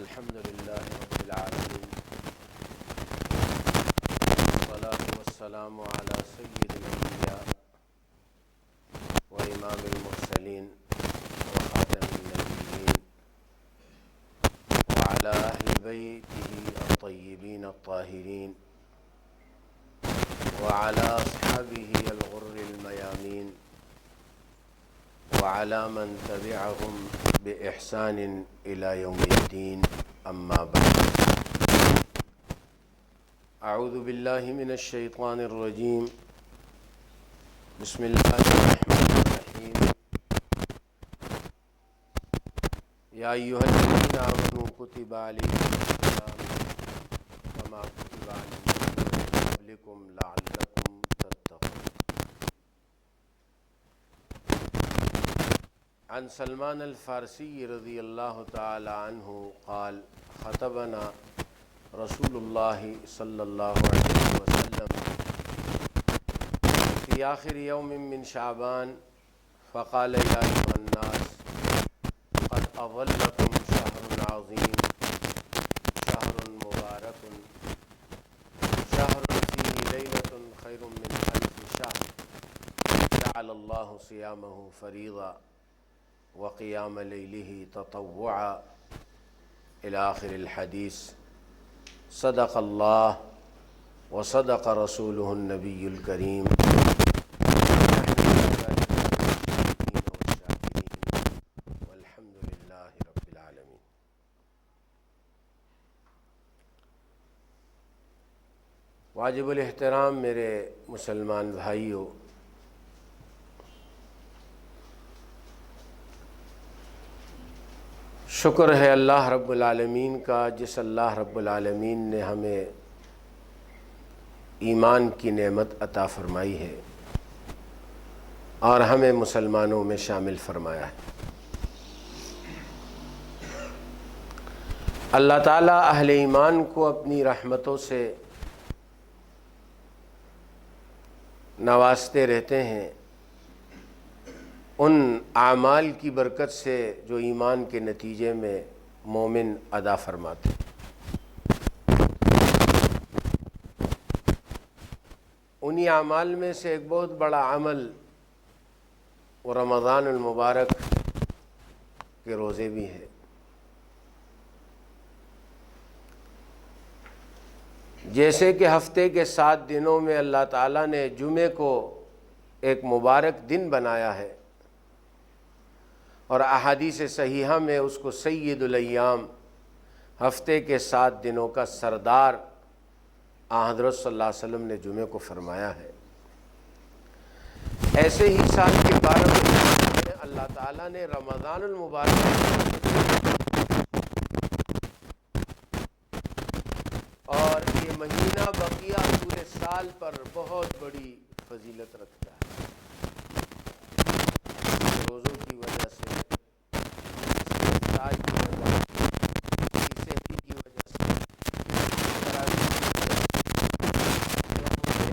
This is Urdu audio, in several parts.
الحمد لله رب العالمين والصلاة والسلام على سيد الأنبياء وإمام المرسلين وخاتم النبيين وعلى أهل بيته الطيبين الطاهرين وعلى أصحابه الغر الميامين وعلى من تبعهم بإحسان إلى يوم الدين. أما بعد، أعوذ بالله من الشيطان الرجيم. بسم الله الرحمن الرحيم. يا أيها الذين آمنوا كتب عليكم الصيام كما كتب على الذين من قبلكم لعلكم تتقون. عن سلمان الفارسی رضی اللہ تعالی عنہ قال خطبنا رسول اللہ صلی اللہ علیہ وسلم فی آخر یوم من شعبان فقال یا ایھا الناس قد اظلکم شہر عظیم شہر مبارک شہر فیہ لیلۃ خیر من الف شہر جعل اللہ صیامہ فریضہ وقیام لیلہ تطوعا الی آخر الحدیث. صدق اللہ وصدق رسولہ النبی الکریم. والحمد للہ رب العالمین. واجب الاحترام میرے مسلمان بھائیوں، شکر ہے اللہ رب العالمین کا، جس اللہ رب العالمین نے ہمیں ایمان کی نعمت عطا فرمائی ہے اور ہمیں مسلمانوں میں شامل فرمایا ہے. اللہ تعالیٰ اہل ایمان کو اپنی رحمتوں سے نوازتے رہتے ہیں، ان اعمال کی برکت سے جو ایمان کے نتیجے میں مومن ادا فرماتے ہیں. انہی اعمال میں سے ایک بہت بڑا عمل وہ رمضان المبارک کے روزے بھی ہیں. جیسے کہ ہفتے کے 7 دنوں میں اللہ تعالیٰ نے جمعے کو ایک مبارک دن بنایا ہے اور احادیث صحیحہ میں اس کو سید الایام، ہفتے کے 7 دنوں کا سردار حضرت صلی اللہ علیہ وسلم نے جمعے کو فرمایا ہے. ایسے ہی سال کے 12 مہینے میں اللہ تعالیٰ نے رمضان المبارک اور یہ مہینہ بقیہ پورے سال پر بہت بڑی فضیلت رکھتا ہے. روزوں کی وجہ سے، استفطار کی وجہ سے، سحری کی وجہ سے، تراویح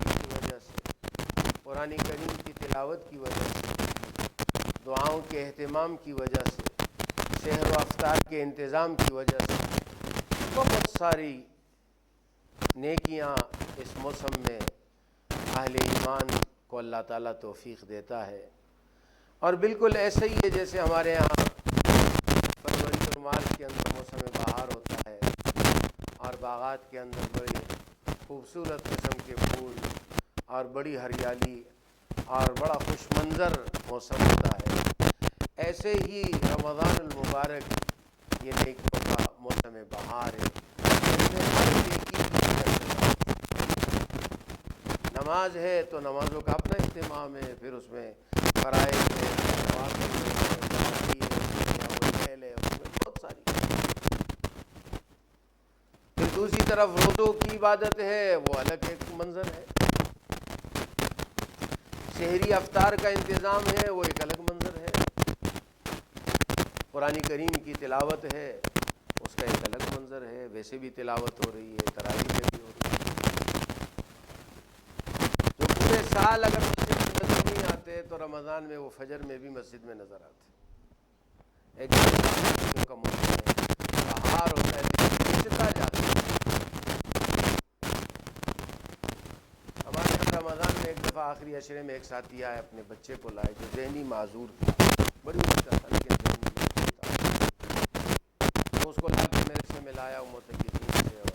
کی وجہ سے، قرآن کریم کی تلاوت کی وجہ سے، دعاؤں کے اہتمام کی وجہ سے، سحر و افطار کے انتظام کی وجہ سے بہت ساری نیکیاں اس موسم میں اہل ایمان کو اللہ تعالیٰ توفیق دیتا ہے. اور بالکل ایسا ہی ہے جیسے ہمارے یہاں فروری اور مارچ کے اندر موسم بہار ہوتا ہے اور باغات کے اندر بڑی خوبصورت قسم کے پھول اور بڑی ہریالی اور بڑا خوش منظر موسم ہوتا ہے، ایسے ہی رمضان المبارک یہ نیکیوں کا موسم بہار ہے. نماز ہے تو نمازوں کا اپنا اہتمام ہے، پھر اس میں فرائض ہے، بہت ساری. پھر دوسری طرف روزوں کی عبادت ہے، وہ الگ ایک منظر ہے. سحری افطار کا انتظام ہے، وہ ایک الگ منظر ہے. قرآن کریم کی تلاوت ہے، اس کا ایک الگ منظر ہے. ویسے بھی تلاوت ہو رہی ہے، تراویح میں بھی ہو رہی ہے. جو پورے سال اگر مسجد میں نظر نہیں آتے تو رمضان میں وہ فجر میں بھی مسجد میں نظر آتے. ایک کا موسم ہے، بیدار ہوتا ہے، کھنچتا جاتا ہے۔ ہمارے یہاں رمضان میں ایک دفعہ آخری عشرے میں ایک ساتھی آئے، اپنے بچے کو لائے جو ذہنی معذور تھا، بڑی مشکل تھا لیکن ذہنی معذور تھا۔ تو اس کو لا کے میرے سے ملایا معتکفین سے، اور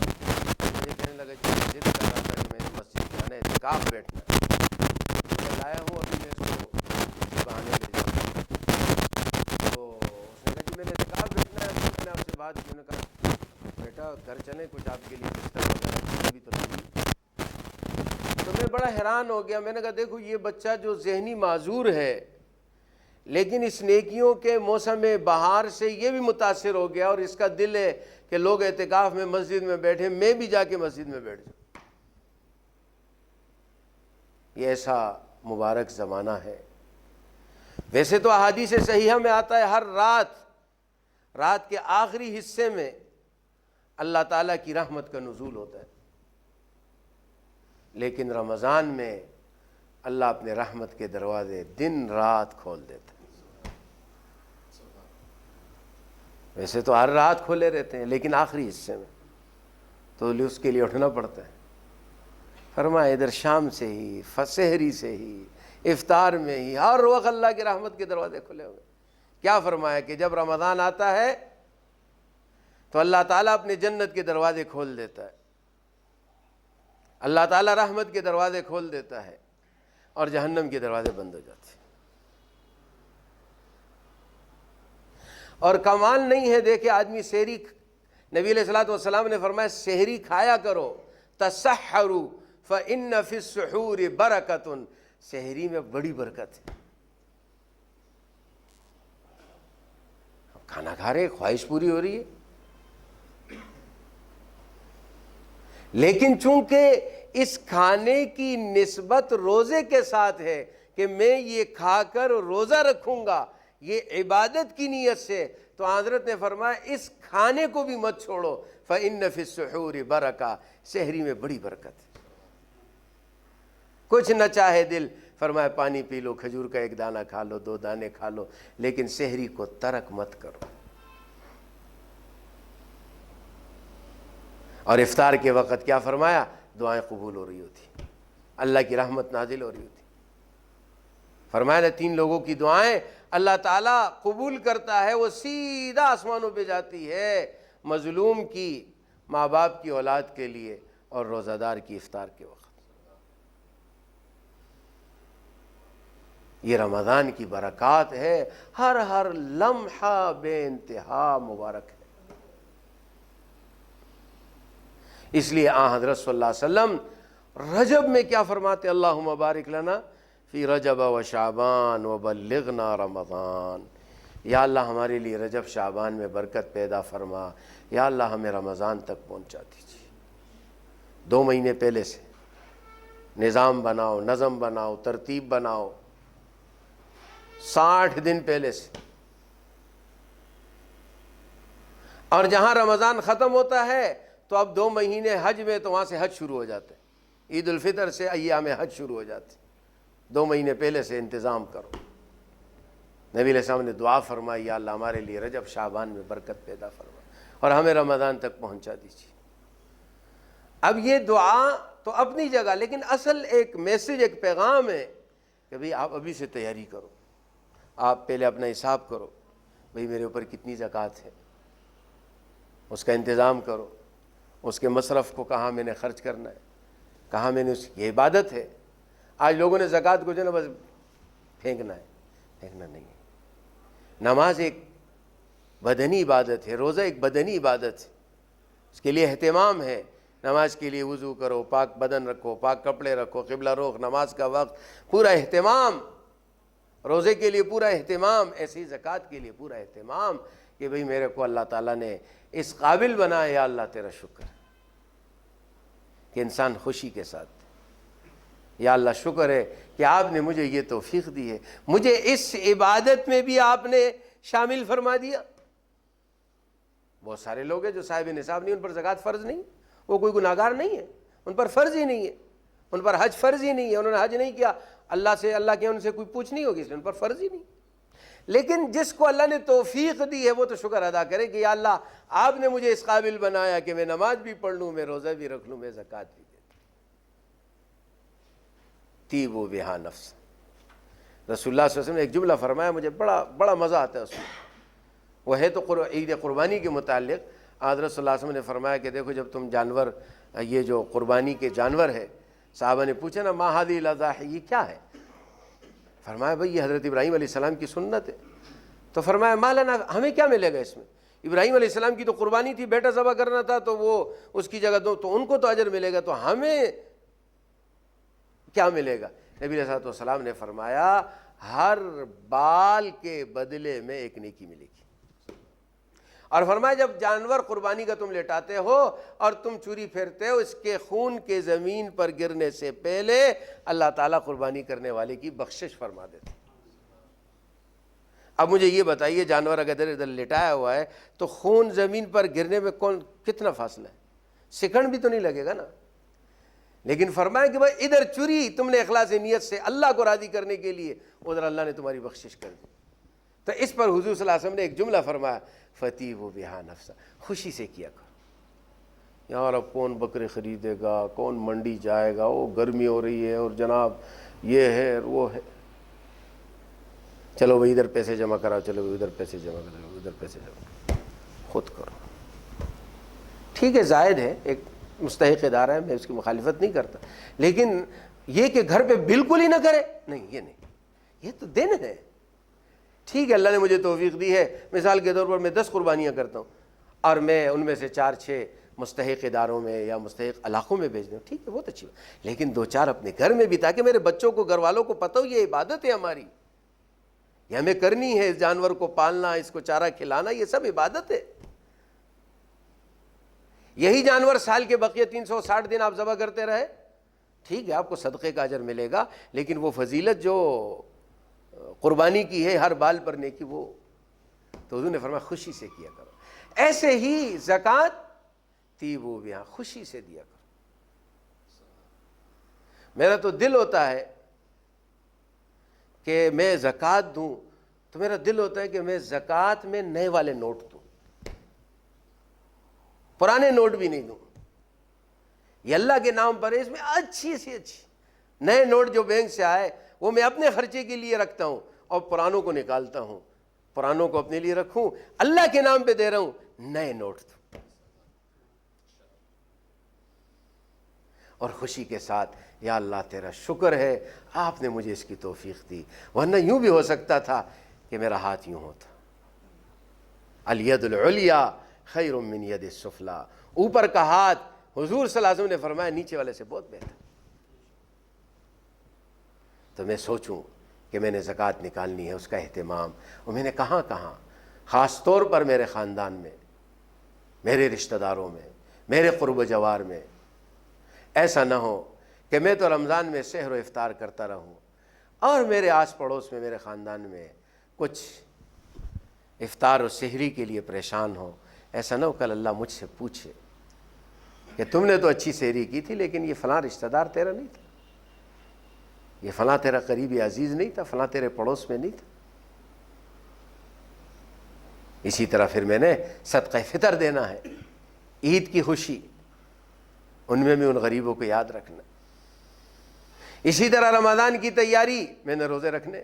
مجھے کہنے لگا کہ میں ضد کر رہا تھا کہ میں نے مسجد جانا ہے، اعتکاف بیٹھنا ہے، میں لایا ہوں، ابھی میں اس کو کسی بہانے لے جاؤں۔ تو اس نے کہا کہ میں نے اعتکاف بیٹھنا ہے، تو میں نے آپ سے بات کی، انہوں نے کہا بیٹا گھر چلیں، کچھ آپ کے لیے بستر وغیرہ بھی تو نہیں۔ تو میں بڑا حیران ہو گیا، میں نے کہا دیکھو یہ بچہ جو ذہنی معذور ہے لیکن اس نیکیوں کے موسم بہار سے یہ بھی متاثر ہو گیا، اور اس کا دل ہے کہ لوگ اعتکاف میں مسجد میں بیٹھے، میں بھی جا کے مسجد میں بیٹھ جاؤں۔ یہ ایسا مبارک زمانہ ہے۔ ویسے تو احادیث صحیحہ میں آتا ہے ہر رات کے آخری حصے میں اللہ تعالیٰ کی رحمت کا نزول ہوتا ہے، لیکن رمضان میں اللہ اپنے رحمت کے دروازے دن رات کھول دیتا ہے۔ ویسے تو ہر رات کھولے رہتے ہیں لیکن آخری حصے میں تو اس کے لیے اٹھنا پڑتا ہے۔ فرمایا ادھر شام سے ہی، سحری سے ہی، افطار میں ہی، ہر وقت اللہ کی رحمت کے دروازے کھلے ہوئے۔ کیا فرمایا کہ جب رمضان آتا ہے تو اللہ تعالیٰ اپنے جنت کے دروازے کھول دیتا ہے، اللہ تعالیٰ رحمت کے دروازے کھول دیتا ہے، اور جہنم کے دروازے بند ہو جاتے ہیں۔ اور کمال نہیں ہے، دیکھے آدمی سحری، نبی علیہ الصلوۃ والسلام نے فرمایا سحری کھایا کرو، تسحروا فإن فی السحور برکۃ، سحری میں بڑی برکت ہے۔ کھانا کھا رہے، خواہش پوری ہو رہی ہے، لیکن چونکہ اس کھانے کی نسبت روزے کے ساتھ ہے کہ میں یہ کھا کر روزہ رکھوں گا، یہ عبادت کی نیت سے، تو حضرت نے فرمایا اس کھانے کو بھی مت چھوڑو، فإن فی السحور برکہ، سحری میں بڑی برکت ہے۔ کچھ نہ چاہے دل، فرمایا پانی پی لو، کھجور کا ایک دانہ کھا لو، 2 دانے کھا لو، لیکن سحری کو ترک مت کرو۔ اور افطار کے وقت کیا فرمایا؟ دعائیں قبول ہو رہی ہوتی، اللہ کی رحمت نازل ہو رہی ہوتی۔ فرمایا نا 3 لوگوں کی دعائیں اللہ تعالیٰ قبول کرتا ہے، وہ سیدھا آسمانوں پہ جاتی ہے، مظلوم کی، ماں باپ کی اولاد کے لیے، اور روزہ دار کی افطار کے وقت۔ یہ رمضان کی برکات ہے، ہر لمحہ بے انتہا مبارک ہے۔ اس لیے حضرت صلی اللہ علیہ وسلم رجب میں کیا فرماتے؟ اللہم بارک لنا فی رجب و شعبان وبلغنا رمضان، یا اللہ ہمارے لیے رجب شعبان میں برکت پیدا فرما، یا اللہ ہمیں رمضان تک پہنچا دیجیے۔ 2 مہینے پہلے سے نظام بناؤ، نظم بناؤ، ترتیب بناؤ، 60 دن پہلے سے۔ اور جہاں رمضان ختم ہوتا ہے تو اب 2 مہینے حج میں، تو وہاں سے حج شروع ہو جاتے ہیں، عید الفطر سے ایام حج شروع ہو جاتے ہیں، 2 مہینے پہلے سے انتظام کرو۔ نبی علیہ السلام نے دعا فرمائی، یا اللہ ہمارے لیے رجب شعبان میں برکت پیدا فرما اور ہمیں رمضان تک پہنچا دیجیے۔ اب یہ دعا تو اپنی جگہ، لیکن اصل ایک میسج، ایک پیغام ہے کہ بھئی آپ ابھی سے تیاری کرو، آپ پہلے اپنا حساب کرو، بھئی میرے اوپر کتنی زکوٰۃ ہے، اس کا انتظام کرو، اس کے مصرف کو کہاں میں نے خرچ کرنا ہے، کہاں میں نے یہ عبادت ہے۔ آج لوگوں نے زکوٰۃ کو جو ہے نا بس پھینکنا ہے، پھینکنا نہیں ہے۔ نماز ایک بدنی عبادت ہے، روزہ ایک بدنی عبادت ہے، اس کے لیے اہتمام ہے۔ نماز کے لیے وضو کرو، پاک بدن رکھو، پاک کپڑے رکھو، قبلہ رخ، نماز کا وقت، پورا اہتمام۔ روزے کے لیے پورا اہتمام، ایسی زکوٰۃ کے لیے پورا اہتمام کہ بھئی میرے کو اللہ تعالیٰ نے اس قابل بنایا، یا اللہ تیرا شکر کہ انسان خوشی کے ساتھ، یا اللہ شکر ہے کہ آپ نے مجھے یہ توفیق دی ہے، مجھے اس عبادت میں بھی آپ نے شامل فرما دیا۔ بہت سارے لوگ ہیں جو صاحب نصاب نہیں، ان پر زکوٰۃ فرض نہیں، وہ کوئی گناہگار نہیں ہے، ان پر فرض ہی نہیں ہے، ان پر حج فرض ہی نہیں ہے، انہوں نے حج نہیں کیا، اللہ سے، اللہ کے ان سے کوئی پوچھ نہیں ہوگی، اس لیے ان پر فرض ہی نہیں۔ لیکن جس کو اللہ نے توفیق دی ہے وہ تو شکر ادا کرے کہ یا اللہ آپ نے مجھے اس قابل بنایا کہ میں نماز بھی پڑھ لوں، میں روزہ بھی رکھ لوں، میں زکوٰۃ بھی دے دوں۔ طیبوا بہا نفس، رسول اللہ صلی اللہ علیہ وسلم نے ایک جملہ فرمایا، مجھے بڑا مزہ آتا ہے اس میں، وہ ہے تو عید قربانی کے متعلق۔ حضرت صلی اللہ علیہ وسلم نے فرمایا کہ دیکھو جب تم جانور، یہ جو قربانی کے جانور ہے، صحابہ نے پوچھا نا ما ہذہ الاضاحی، یہ کیا ہے؟ فرمایا بھئی یہ حضرت ابراہیم علیہ السلام کی سنت ہے۔ تو فرمایا ما لنا، ہمیں کیا ملے گا اس میں؟ ابراہیم علیہ السلام کی تو قربانی تھی، بیٹا ذبح کرنا تھا، تو وہ اس کی جگہ دو تو ان کو تو اجر ملے گا، تو ہمیں کیا ملے گا؟ نبی علیہ السلام نے فرمایا ہر بال کے بدلے میں ایک نیکی ملے گی۔ اور فرمایا جب جانور قربانی کا تم لٹاتے ہو اور تم چوری پھیرتے ہو، اس کے خون کے زمین پر گرنے سے پہلے اللہ تعالیٰ قربانی کرنے والے کی بخشش فرما دیتے۔ اب مجھے یہ بتائیے، جانور اگر ادھر ادھر لٹایا ہوا ہے تو خون زمین پر گرنے میں کتنا فاصلہ ہے؟ سیکنڈ بھی تو نہیں لگے گا نا۔ لیکن فرمایا کہ بھائی ادھر چوری تم نے اخلاص نیت سے اللہ کو راضی کرنے کے لیے، ادھر اللہ نے تمہاری بخشش کر دی۔ تو اس پر حضور صلی اللہ علیہ وسلم نے ایک جملہ فرمایا، فطیبوا بہا نفسا، خوشی سے کیا کرو۔ یار اب کون بکرے خریدے گا، کون منڈی جائے گا، وہ گرمی ہو رہی ہے اور جناب یہ ہے اور وہ ہے، چلو بھائی ادھر پیسے جمع کراؤ، چلو بھائی ادھر پیسے جمع کراؤ، ادھر پیسے جمع کراؤ، خود کرو۔ ٹھیک ہے زائد ہے، ایک مستحق ادارہ ہے، میں اس کی مخالفت نہیں کرتا، لیکن یہ کہ گھر پہ بالکل ہی نہ کرے، نہیں یہ نہیں، یہ تو دن ہے۔ ٹھیک ہے اللہ نے مجھے توفیق دی ہے، مثال کے طور پر میں 10 قربانیاں کرتا ہوں اور میں ان میں سے 4-6 مستحق اداروں میں یا مستحق علاقوں میں بھیج دوں، ٹھیک ہے بہت اچھی بات، لیکن 2-4 اپنے گھر میں بھی، تاکہ میرے بچوں کو، گھر والوں کو پتہ ہو یہ عبادت ہے ہماری، یہ ہمیں کرنی ہے، اس جانور کو پالنا، اس کو چارہ کھلانا، یہ سب عبادت ہے۔ یہی جانور سال کے بقیہ 360 دن آپ ذبح کرتے رہے، ٹھیک ہے آپ کو صدقے کا اجر ملے گا، لیکن وہ فضیلت جو قربانی کی ہے ہر بال پر نیکی، وہ تو حضور نے فرمایا خوشی سے کیا کرو۔ ایسے ہی زکوٰۃ طیبوا بہا، خوشی سے دیا کرو۔ میرا تو دل ہوتا ہے کہ میں زکوٰۃ دوں، تو میرا دل ہوتا ہے کہ میں زکوٰۃ میں نئے والے نوٹ دوں، پرانے نوٹ بھی نہیں دوں۔ یہ اللہ کے نام پر ہے، اس میں اچھی سی اچھی نئے نوٹ جو بینک سے آئے وہ میں اپنے خرچے کے لیے رکھتا ہوں اور پرانوں کو نکالتا ہوں، پرانوں کو اپنے لیے رکھوں، اللہ کے نام پہ دے رہا ہوں، نئے نوٹ دوں اور خوشی کے ساتھ یا اللہ تیرا شکر ہے آپ نے مجھے اس کی توفیق دی، ورنہ یوں بھی ہو سکتا تھا کہ میرا ہاتھ یوں ہوتا۔ الید العلیٰ خیر من ید السفلیٰ، اوپر کا ہاتھ حضور صلی اللہ علیہ وسلم نے فرمایا نیچے والے سے بہت بہتر۔ تو میں سوچوں کہ میں نے زکوٰۃ نکالنی ہے، اس کا اہتمام، اور میں نے کہاں کہاں، خاص طور پر میرے خاندان میں، میرے رشتہ داروں میں، میرے قرب و جوار میں، ایسا نہ ہو کہ میں تو رمضان میں سحر و افطار کرتا رہوں اور میرے آس پڑوس میں، میرے خاندان میں کچھ افطار و سحری کے لیے پریشان ہو۔ ایسا نہ ہو کل اللہ مجھ سے پوچھے کہ تم نے تو اچھی سحری کی تھی لیکن یہ فلاں رشتہ دار تیرا نہیں تھا، یہ فلاں تیرا قریبی عزیز نہیں تھا، فلاں تیرے پڑوس میں نہیں تھا۔ اسی طرح پھر میں نے صدقہ فطر دینا ہے، عید کی خوشی، ان میں بھی ان غریبوں کو یاد رکھنا۔ اسی طرح رمضان کی تیاری، میں نے روزے رکھنے،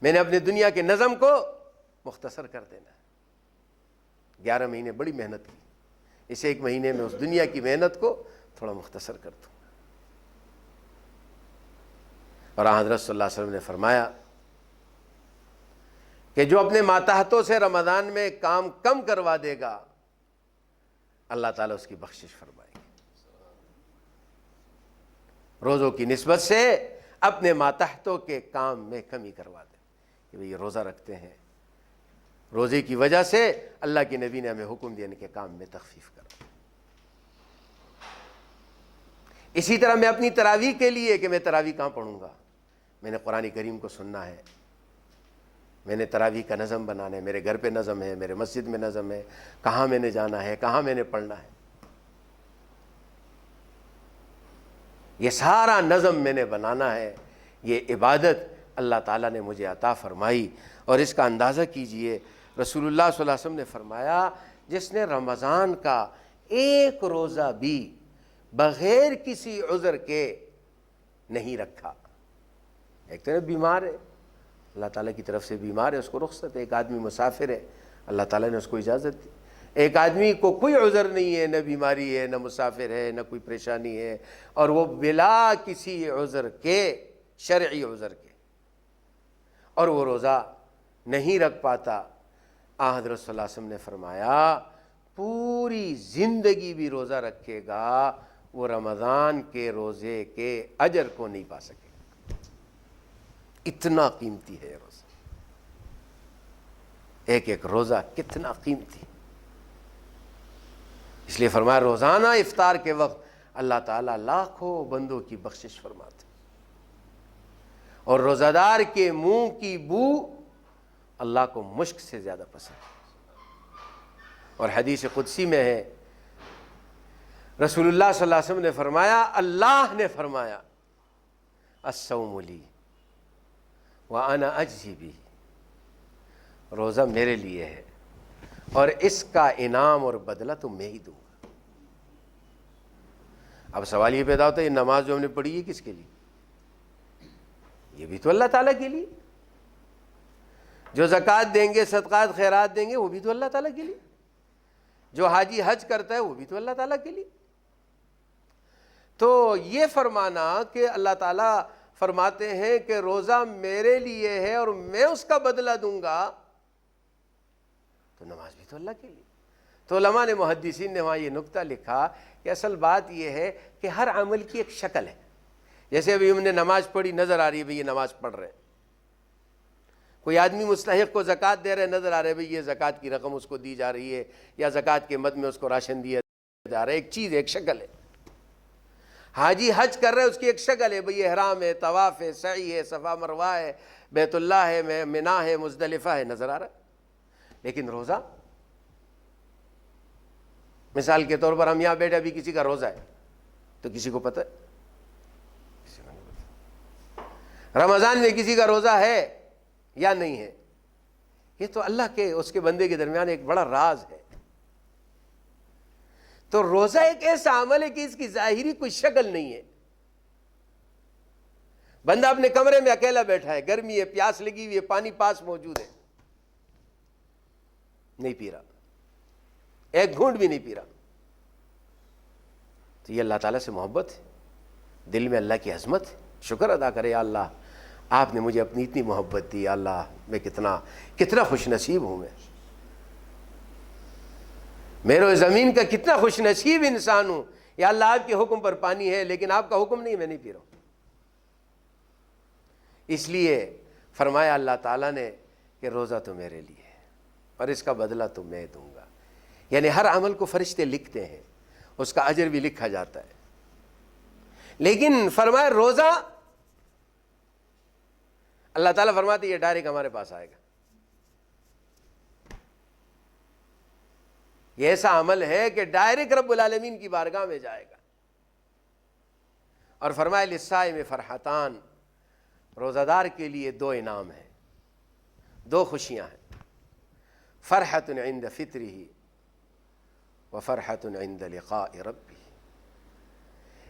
میں نے اپنے دنیا کے نظم کو مختصر کر دینا ہے۔ 11 مہینے بڑی محنت کی، اس 1 مہینے میں اس دنیا کی محنت کو تھوڑا مختصر کر دوں۔ اور حضرت صلی اللہ علیہ وسلم نے فرمایا کہ جو اپنے ماتحتوں سے رمضان میں کام کم کروا دے گا اللہ تعالیٰ اس کی بخشش فرمائے گی۔ روزوں کی نسبت سے اپنے ماتحتوں کے کام میں کمی کروا دے کہ بھئی یہ روزہ رکھتے ہیں، روزے کی وجہ سے اللہ کے نبی نے ہمیں حکم دیا ان کے کام میں تخفیف کرو۔ اسی طرح میں اپنی تراویح کے لیے کہ میں تراویح کہاں پڑھوں گا، میں نے قرآن کریم کو سننا ہے، میں نے تراویح کا نظم بنانا ہے، میرے گھر پہ نظم ہے، میرے مسجد میں نظم ہے، کہاں میں نے جانا ہے، کہاں میں نے پڑھنا ہے، یہ سارا نظم میں نے بنانا ہے۔ یہ عبادت اللہ تعالیٰ نے مجھے عطا فرمائی۔ اور اس کا اندازہ کیجئے، رسول اللہ صلی اللہ علیہ وسلم نے فرمایا جس نے رمضان کا ایک روزہ بھی بغیر کسی عذر کے نہیں رکھا، ایک طرف بیمار ہے، اللہ تعالیٰ کی طرف سے بیمار ہے، اس کو رخصت ہے، ایک آدمی مسافر ہے، اللہ تعالیٰ نے اس کو اجازت دی، ایک آدمی کو کوئی عذر نہیں ہے، نہ بیماری ہے، نہ مسافر ہے، نہ کوئی پریشانی ہے، اور وہ بلا کسی عذر کے، شرعی عذر کے، اور وہ روزہ نہیں رکھ پاتا، حضرت صلی اللہ علیہ وسلم نے فرمایا پوری زندگی بھی روزہ رکھے گا وہ رمضان کے روزے کے اجر کو نہیں پا سکے، اتنا قیمتی ہے روزہ، ایک ایک روزہ کتنا قیمتی۔ اس لیے فرمایا روزانہ افطار کے وقت اللہ تعالیٰ لاکھوں بندوں کی بخشش فرماتے، اور روزہ دار کے منہ کی بو اللہ کو مشک سے زیادہ پسند ہے۔ اور حدیث قدسی میں ہے، رسول اللہ صلی اللہ علیہ وسلم نے فرمایا، اللہ نے فرمایا الصوم لی وانا اجزی بہ، روزہ میرے لیے ہے اور اس کا انعام اور بدلہ تو میں ہی دوں گا۔ اب سوال یہ پیدا ہوتا ہے، یہ نماز جو ہم نے پڑھی ہے کس کے لیے؟ یہ بھی تو اللہ تعالیٰ کے لیے۔ جو زکوٰۃ دیں گے، صدقات خیرات دیں گے، وہ بھی تو اللہ تعالیٰ کے لیے۔ جو حاجی حج کرتا ہے وہ بھی تو اللہ تعالیٰ کے لیے۔ تو یہ فرمانا کہ اللہ تعالیٰ فرماتے ہیں کہ روزہ میرے لیے ہے اور میں اس کا بدلہ دوں گا، تو نماز بھی تو اللہ کے لیے۔ تو علماء نے، محدثین نے وہاں یہ نکتہ لکھا کہ اصل بات یہ ہے کہ ہر عمل کی ایک شکل ہے۔ جیسے ابھی ہم نے نماز پڑھی، نظر آ رہی ہے بھئی یہ نماز پڑھ رہے ہیں، کوئی آدمی مستحق کو زکوٰۃ دے رہے، نظر آ رہے بھئی یہ زکوٰۃ کی رقم اس کو دی جا رہی ہے، یا زکوٰۃ کے مد میں اس کو راشن دیا جا رہا ہے، ایک چیز، ایک شکل ہے۔ حاجی حج کر رہے، اس کی ایک شکل ہے، بھئی احرام ہے، طواف ہے، سعی ہے، صفا مروہ ہے، بیت اللہ ہے، منا ہے، مزدلفہ ہے، نظر آ رہا ہے۔ لیکن روزہ، مثال کے طور پر ہم یہاں بیٹھے، ابھی کسی کا روزہ ہے تو کسی کو پتہ ہے؟ کسی کو نہیں پتہ۔ رمضان میں کسی کا روزہ ہے یا نہیں ہے، یہ تو اللہ کے، اس کے بندے کے درمیان ایک بڑا راز ہے۔ تو روزہ ایک ایسا عمل ہے کہ اس کی ظاہری کوئی شکل نہیں ہے۔ بندہ اپنے کمرے میں اکیلا بیٹھا ہے، گرمی ہے، پیاس لگی ہوئی ہے، پانی پاس موجود ہے، نہیں پی رہا، ایک گھونٹ بھی نہیں پی رہا، تو یہ اللہ تعالیٰ سے محبت ہے، دل میں اللہ کی عظمت ہے، شکر ادا کرے، یا اللہ آپ نے مجھے اپنی اتنی محبت دی، یا اللہ میں کتنا خوش نصیب ہوں، میرے زمین کا کتنا خوش نصیب انسان ہوں، یا اللہ آپ کے حکم پر پانی ہے لیکن آپ کا حکم نہیں، میں نہیں پی رہا ہوں۔ اس لیے فرمایا اللہ تعالیٰ نے کہ روزہ تو میرے لیے ہے اور اس کا بدلہ تو میں دوں گا، یعنی ہر عمل کو فرشتے لکھتے ہیں، اس کا اجر بھی لکھا جاتا ہے۔ لیکن فرمایا روزہ، اللہ تعالیٰ فرماتے یہ ڈائریکٹ ہمارے پاس آئے گا، یہ ایسا عمل ہے کہ ڈائریکٹ رب العالمین کی بارگاہ میں جائے گا۔ اور فرمایا للصائم فرحتان، روزہ دار کے لیے دو انعام ہیں، دو خوشیاں ہیں، فرحۃ عند فطرہ وفرحۃ عند لقاء ربہ۔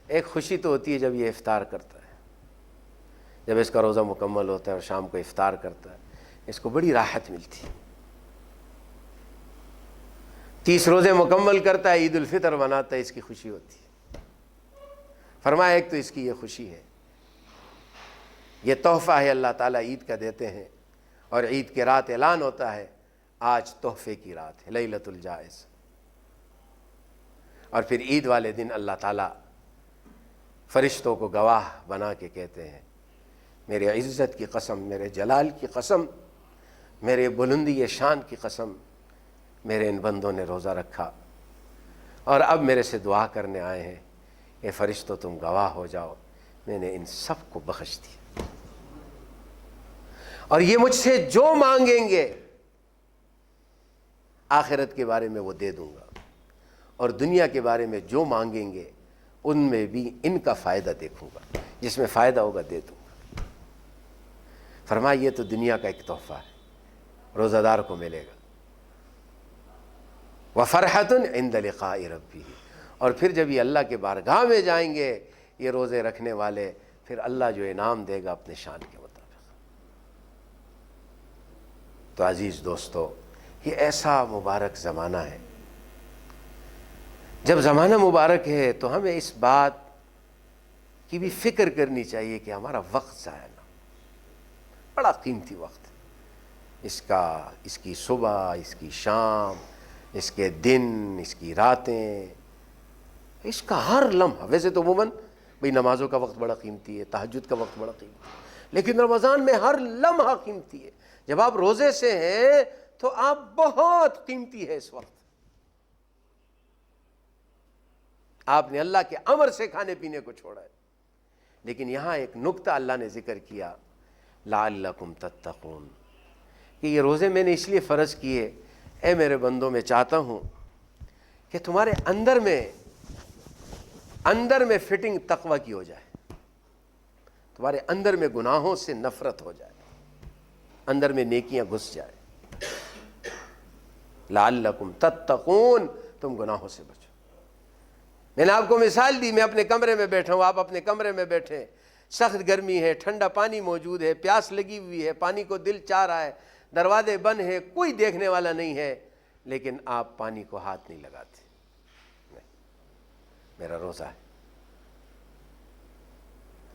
ایک خوشی تو ہوتی ہے جب یہ افطار کرتا ہے، جب اس کا روزہ مکمل ہوتا ہے اور شام کو افطار کرتا ہے، اس کو بڑی راحت ملتی ہے۔ 30 روزے مکمل کرتا ہے، عید الفطر مناتا ہے، اس کی خوشی ہوتی ہے۔ فرمایا ایک تو اس کی یہ خوشی ہے، یہ تحفہ ہے اللہ تعالیٰ عید کا دیتے ہیں، اور عید کے رات اعلان ہوتا ہے آج تحفے کی رات ہے، لیلۃ الجائز۔ اور پھر عید والے دن اللہ تعالیٰ فرشتوں کو گواہ بنا کے کہتے ہیں میرے عزت کی قسم، میرے جلال کی قسم، میرے بلندی شان کی قسم، میرے ان بندوں نے روزہ رکھا اور اب میرے سے دعا کرنے آئے ہیں، اے فرشتوں تم گواہ ہو جاؤ، میں نے ان سب کو بخش دیا، اور یہ مجھ سے جو مانگیں گے آخرت کے بارے میں وہ دے دوں گا، اور دنیا کے بارے میں جو مانگیں گے ان میں بھی ان کا فائدہ دیکھوں گا، جس میں فائدہ ہوگا دے دوں گا۔ فرمایا یہ تو دنیا کا ایک تحفہ ہے، روزہ دار کو ملے گا۔ وَفَرْحَةٌ عِنْدَ لِقَاءِ رَبِّهِ، اور پھر جب یہ اللہ کے بارگاہ میں جائیں گے یہ روزے رکھنے والے، پھر اللہ جو انعام دے گا اپنے شان کے مطابق۔ تو عزیز دوستو، یہ ایسا مبارک زمانہ ہے، جب زمانہ مبارک ہے تو ہمیں اس بات کی بھی فکر کرنی چاہیے کہ ہمارا وقت ضائع نہ، بڑا قیمتی وقت ہے، اس کی صبح، اس کی شام، اس کے دن، اس کی راتیں، اس کا ہر لمحہ۔ ویسے تو عموماً بھئی نمازوں کا وقت بڑا قیمتی ہے، تہجد کا وقت بڑا قیمتی ہے، لیکن رمضان میں ہر لمحہ قیمتی ہے۔ جب آپ روزے سے ہیں تو آپ بہت قیمتی ہے اس وقت۔ آپ نے اللہ کے امر سے کھانے پینے کو چھوڑا ہے، لیکن یہاں ایک نکتہ اللہ نے ذکر کیا، لعلکم تتقون، کہ یہ روزے میں نے اس لیے فرض کیے، اے میرے بندوں میں چاہتا ہوں کہ تمہارے اندر میں فٹنگ تقوی کی ہو جائے، تمہارے اندر میں گناہوں سے نفرت ہو جائے، اندر میں نیکیاں گھس جائے۔ لعلکم تتقون، تم گناہوں سے بچو۔ میں نے آپ کو مثال دی، میں اپنے کمرے میں بیٹھا ہوں، آپ اپنے کمرے میں بیٹھے، سخت گرمی ہے، ٹھنڈا پانی موجود ہے، پیاس لگی ہوئی ہے، پانی کو دل چاہ رہا ہے، دروازے بند ہیں، کوئی دیکھنے والا نہیں ہے، لیکن آپ پانی کو ہاتھ نہیں لگاتے۔ نہیں، میرا روزہ ہے۔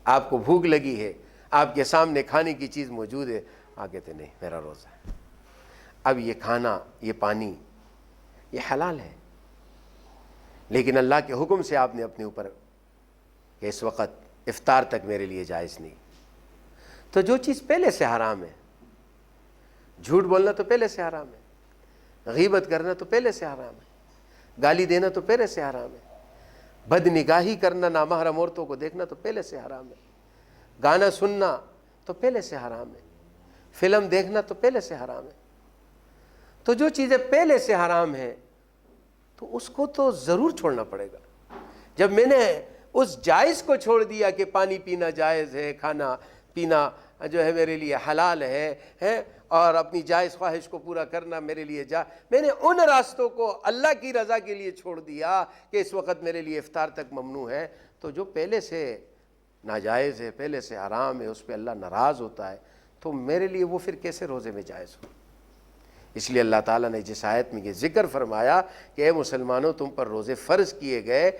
آپ کو بھوک لگی ہے، آپ کے سامنے کھانے کی چیز موجود ہے، آپ کہتے نہیں میرا روزہ ہے۔ اب یہ کھانا، یہ پانی، یہ حلال ہے، لیکن اللہ کے حکم سے آپ نے اپنے اوپر کہ اس وقت افطار تک میرے لیے جائز نہیں۔ تو جو چیز پہلے سے حرام ہے، جھوٹ بولنا تو پہلے سے حرام ہے، غیبت کرنا تو پہلے سے حرام ہے، گالی دینا تو پہلے سے حرام ہے، بد نگاہی کرنا، نامحرم عورتوں کو دیکھنا تو پہلے سے حرام ہے، گانا سننا تو پہلے سے حرام ہے، فلم دیکھنا تو پہلے سے حرام ہے۔ تو جو چیزیں پہلے سے حرام ہیں تو اس کو تو ضرور چھوڑنا پڑے گا۔ جب میں نے اس جائز کو چھوڑ دیا کہ پانی پینا جائز ہے، کھانا پینا جو ہے میرے لیے حلال ہے اور اپنی جائز خواہش کو پورا کرنا میرے لیے میں نے ان راستوں کو اللہ کی رضا کے لیے چھوڑ دیا کہ اس وقت میرے لیے افطار تک ممنوع ہے، تو جو پہلے سے ناجائز ہے، پہلے سے حرام ہے، اس پہ اللہ ناراض ہوتا ہے، تو میرے لیے وہ پھر کیسے روزے میں جائز ہو؟ اس لیے اللہ تعالیٰ نے جس آیت میں یہ ذکر فرمایا کہ اے مسلمانوں تم پر روزے فرض کیے گئے،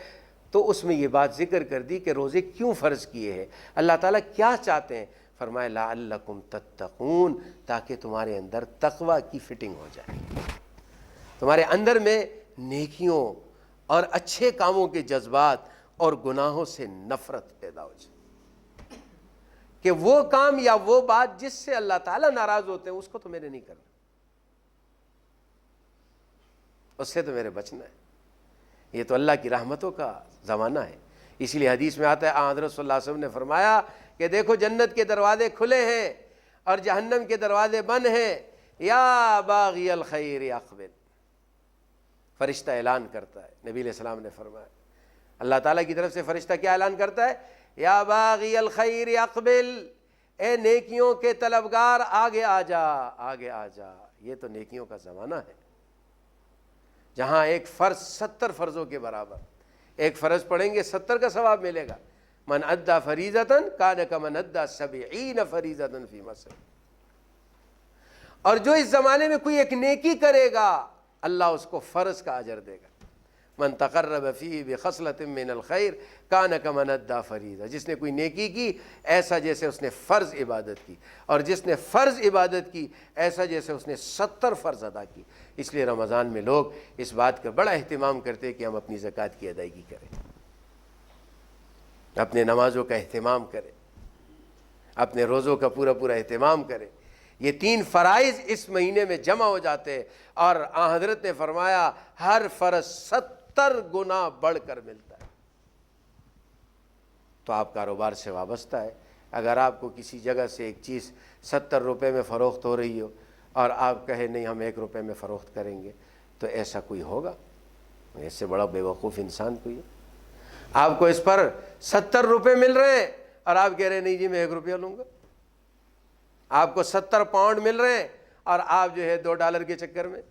تو اس میں یہ بات ذکر کر دی کہ روزے کیوں فرض کیے ہیں، اللہ تعالیٰ کیا چاہتے ہیں۔ فرمایا لعلکم تتقون، تاکہ تمہارے اندر تقوی کی فٹنگ ہو جائے، تمہارے اندر میں نیکیوں اور اچھے کاموں کے جذبات اور گناہوں سے نفرت پیدا ہو جائے، کہ وہ کام یا وہ بات جس سے اللہ تعالیٰ ناراض ہوتے ہیں اس کو تو میں نے نہیں کرنا، اس سے تو میرے بچنا ہے۔ یہ تو اللہ کی رحمتوں کا زمانہ ہے، اسی لیے حدیث میں آتا ہے حضرت صلی اللہ علیہ وسلم نے فرمایا کہ دیکھو جنت کے دروازے کھلے ہیں اور جہنم کے دروازے بند ہیں، یا باغی الخیر اقبل، فرشتہ اعلان کرتا ہے، نبی علیہ السلام نے فرمایا، اللہ تعالیٰ کی طرف سے فرشتہ کیا اعلان کرتا ہے؟ یا باغی الخیر اقبل، اے نیکیوں کے طلبگار آگے آ جا، آگے آ جا۔ یہ تو نیکیوں کا زمانہ ہے، جہاں ایک فرض 70 فرضوں کے برابر، ایک فرض پڑھیں گے 70 کا ثواب ملے گا۔ من ادا فریضۃ کان کمن ادا 70 فریضۃ فی مصر۔ اور جو اس زمانے میں کوئی ایک نیکی کرے گا اللہ اس کو فرض کا اجر دے گا۔ من تقرب فیہ بخصلۃ من الخیر کان کمن ادا فریضہ، جس نے کوئی نیکی کی ایسا جیسے اس نے فرض عبادت کی، اور جس نے فرض عبادت کی ایسا جیسے اس نے 70 فرض ادا کی۔ اس لیے رمضان میں لوگ اس بات کا بڑا اہتمام کرتے ہیں کہ ہم اپنی زکوٰۃ کی ادائیگی کریں، اپنے نمازوں کا اہتمام کریں، اپنے روزوں کا پورا اہتمام کریں۔ یہ 3 فرائض اس مہینے میں جمع ہو جاتے ہیں، اور آن حضرت نے فرمایا ہر فرض 70 گنا بڑھ کر ملتا ہے۔ تو آپ کاروبار سے وابستہ ہے، اگر آپ کو کسی جگہ سے ایک چیز 70 روپے میں فروخت ہو رہی ہو اور آپ کہیں نہیں ہم 1 روپے میں فروخت کریں گے، تو ایسا کوئی ہوگا؟ اس سے بڑا بے وقوف انسان کوئی ہے؟ آپ کو اس پر 70 روپے مل رہے ہیں اور آپ کہہ رہے ہیں نہیں جی میں 1 روپیہ لوں گا، آپ کو 70 پاؤنڈ مل رہے ہیں اور آپ جو ہے $2 کے چکر میں.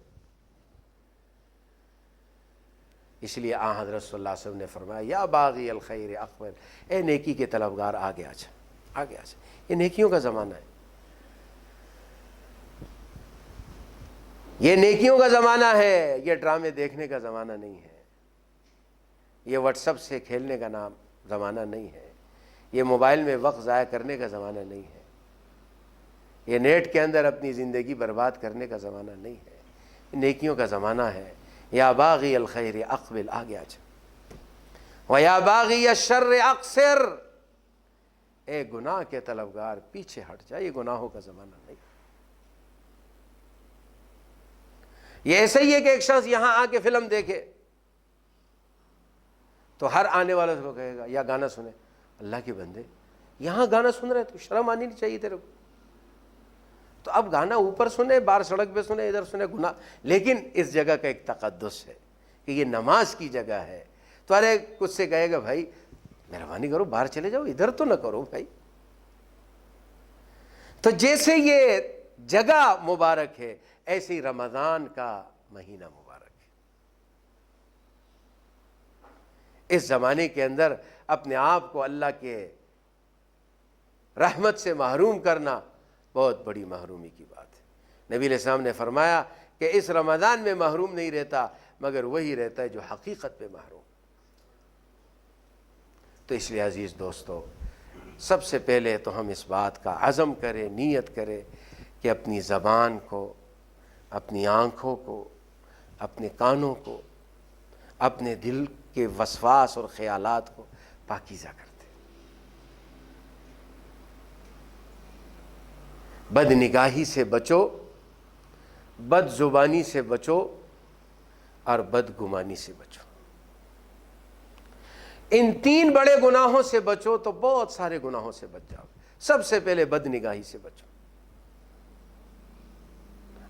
اس لیے حضرت صلی اللہ علیہ وسلم نے فرمایا یا باغی الخیر اقبل، اے نیکی کے طلبگار آگے آ جا، آگے آ جا. یہ نیکیوں کا زمانہ ہے، یہ نیکیوں کا زمانہ ہے، یہ ڈرامے دیکھنے کا زمانہ نہیں ہے، یہ واٹس ایپ سے کھیلنے کا زمانہ نہیں ہے، یہ موبائل میں وقت ضائع کرنے کا زمانہ نہیں ہے، یہ نیٹ کے اندر اپنی زندگی برباد کرنے کا زمانہ نہیں ہے، نیکیوں کا زمانہ ہے. یا باغی الخیر اقبل، آگے آ جا. وَيَا بَاغِيَ الشَّرِّ اقصر، اے گناہ کے طلبگار پیچھے ہٹ جا، یہ گناہوں کا زمانہ نہیں. یہ ایسا ہی ہے کہ ایک شخص یہاں آ کے فلم دیکھے تو ہر آنے والوں کو کہے گا یا گانا سنے، اللہ کے بندے یہاں گانا سن رہے تو شرم آنی نہیں چاہیے تیرے کو. تو اب گانا اوپر سنے، باہر سڑک پہ سنے، ادھر سنے، گناہ. لیکن اس جگہ کا ایک تقدس ہے کہ یہ نماز کی جگہ ہے. تو ارے کچھ سے کہے گا بھائی مہربانی کرو باہر چلے جاؤ، ادھر تو نہ کرو بھائی. تو جیسے یہ جگہ مبارک ہے ایسے ہی رمضان کا مہینہ مبارک ہے. اس زمانے کے اندر اپنے آپ کو اللہ کے رحمت سے محروم کرنا بہت بڑی محرومی کی بات ہے. نبی علیہ السلام نے فرمایا کہ اس رمضان میں محروم نہیں رہتا مگر وہی رہتا ہے جو حقیقت پہ محروم. تو اس لیے عزیز دوستو، سب سے پہلے تو ہم اس بات کا عزم کریں، نیت کریں کہ اپنی زبان کو، اپنی آنکھوں کو، اپنے کانوں کو، اپنے دل کے وسواس اور خیالات کو پاکیزہ کرتے. بد نگاہی سے بچو، بد زبانی سے بچو اور بد گمانی سے بچو. ان 3 بڑے گناہوں سے بچو تو بہت سارے گناہوں سے بچ جاؤ. سب سے پہلے بد نگاہی سے بچو.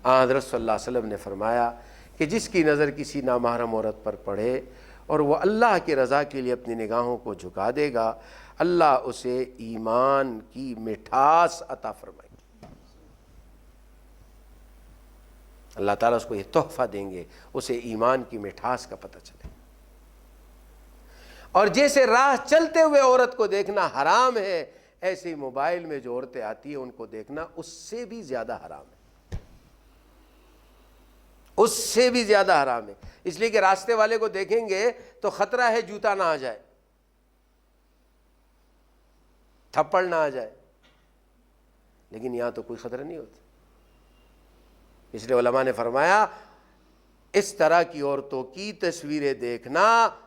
حضرت صلی اللہ علیہ وسلم نے فرمایا کہ جس کی نظر کسی نامحرم عورت پر پڑے اور وہ اللہ کی رضا کے لیے اپنی نگاہوں کو جھکا دے گا، اللہ اسے ایمان کی مٹھاس عطا فرمائے گا. اللہ تعالیٰ اس کو یہ تحفہ دیں گے، اسے ایمان کی مٹھاس کا پتہ چلے. اور جیسے راہ چلتے ہوئے عورت کو دیکھنا حرام ہے، ایسے ہی موبائل میں جو عورتیں آتی ہیں ان کو دیکھنا اس سے بھی زیادہ حرام ہے، اس سے بھی زیادہ حرام ہے. اس لیے کہ راستے والے کو دیکھیں گے تو خطرہ ہے جوتا نہ آ جائے، تھپڑ نہ آ جائے، لیکن یہاں تو کوئی خطرہ نہیں ہوتا. اس لیے علماء نے فرمایا اس طرح کی عورتوں کی تصویریں دیکھنا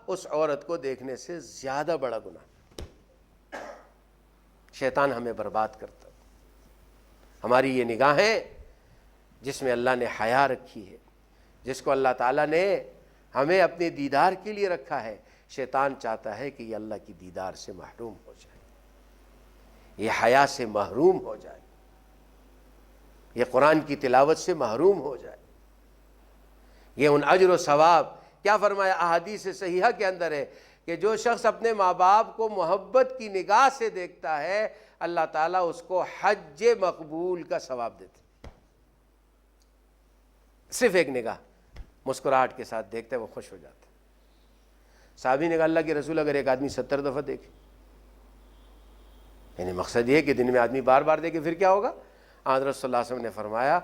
اس عورت کو دیکھنے سے زیادہ بڑا گناہ. شیطان ہمیں برباد کرتا. ہماری یہ نگاہیں جس میں اللہ نے حیا رکھی ہے، جس کو اللہ تعالیٰ نے ہمیں اپنے دیدار کے لیے رکھا ہے، شیطان چاہتا ہے کہ یہ اللہ کی دیدار سے محروم ہو جائے، یہ حیا سے محروم ہو جائے، یہ قرآن کی تلاوت سے محروم ہو جائے، یہ ان اجر و ثواب. کیا فرمایا احادیث صحیحہ کے اندر ہے کہ جو شخص اپنے ماں باپ کو محبت کی نگاہ سے دیکھتا ہے اللہ تعالیٰ اس کو حج مقبول کا ثواب دیتے. صرف ایک نگاہ مسکراہٹ کے ساتھ دیکھتا ہے وہ خوش ہو جاتا ہے. صحابی نے کہا اللہ کے رسول اگر ایک آدمی 70 دفعہ دیکھے، یعنی مقصد یہ کہ دن میں آدمی بار بار دیکھے پھر کیا ہوگا؟ حضرت صلی اللہ علیہ وسلم نے فرمایا